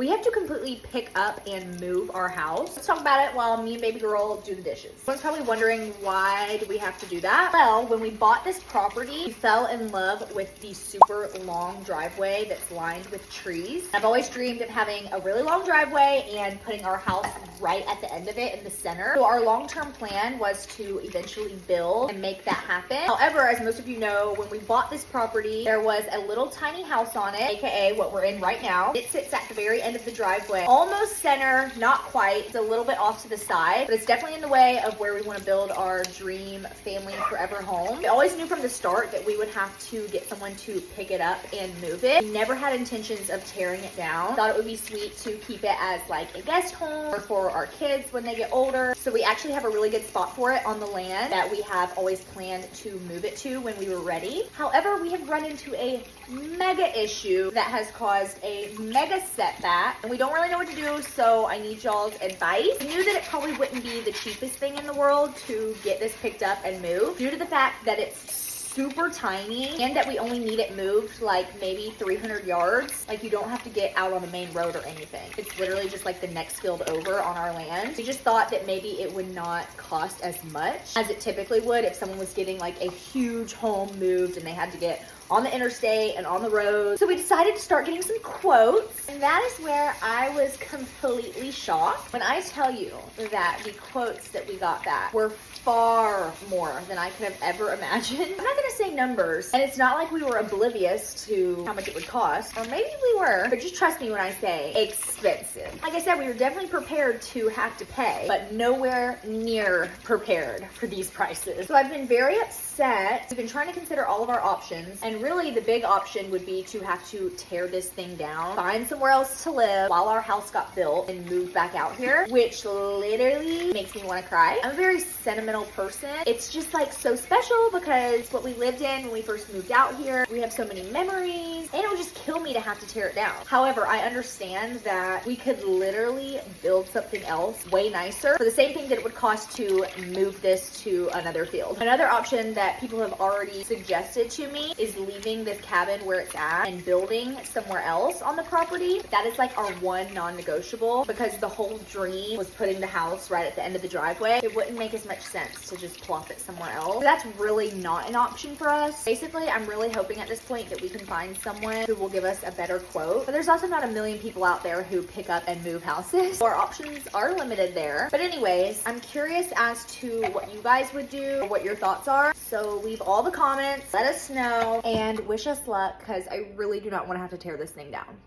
We have to completely pick up and move our house. Let's talk about it while me and baby girl do the dishes. Someone's probably wondering, why do we have to do that? Well, when we bought this property, we fell in love with the super long driveway that's lined with trees. I've always dreamed of having a really long driveway and putting our house right at the end of it in the center. So our long-term plan was to eventually build and make that happen. However, as most of you know, when we bought this property, there was a little tiny house on it, aka what we're in right now. It sits at the very end of the driveway, almost center, not quite. It's a little bit off to the side, but it's definitely in the way of where we want to build our dream family forever home. We always knew from the start that we would have to get someone to pick it up and move it. We never had intentions of tearing it down. Thought it would be sweet to keep it as like a guest home or for our kids when they get older. So we actually have a really good spot for it on the land that we have always planned to move it to when we were ready. However, we have run into a mega issue that has caused a mega setback, and we don't really know what to do, so I need y'all's advice. I knew that it probably wouldn't be the cheapest thing in the world to get this picked up and moved due to the fact that it's super tiny and that we only need it moved like maybe 300 yards. Like, you don't have to get out on the main road or anything. It's literally just like the next field over on our land. We just thought that maybe it would not cost as much as it typically would if someone was getting like a huge home moved and they had to get on the interstate and on the road. So we decided to start getting some quotes, and that is where I was completely shocked when I tell you that the quotes that we got back were far more than I could have ever imagined. I'm not gonna say numbers, and it's not like we were oblivious to how much it would cost, or maybe we were, but just trust me when I say expensive. Like I said, we were definitely prepared to have to pay, but nowhere near prepared for these prices. So I've been very upset. We've been trying to consider all of our options, and really the big option would be to have to tear this thing down, find somewhere else to live while our house got built, and move back out here, which literally makes me want to cry. I'm a very sentimental person. It's just like so special because it's what we lived in when we first moved out here. We have so many memories, and it would just kill me to have to tear it down. However, I understand that we could literally build something else way nicer for the same thing that it would cost to move this to another field. Another option that people have already suggested to me is leaving this cabin where it's at and building somewhere else on the property. That is like our one non-negotiable, because the whole dream was putting the house right at the end of the driveway. It wouldn't make as much sense to just plop it somewhere else. So that's really not an option for us. Basically, I'm really hoping at this point that we can find someone who will give us a better quote. But there's also not a million people out there who pick up and move houses, so our options are limited there. But anyways, I'm curious as to what you guys would do, or what your thoughts are. So leave all the comments, let us know, and wish us luck, because I really do not want to have to tear this thing down.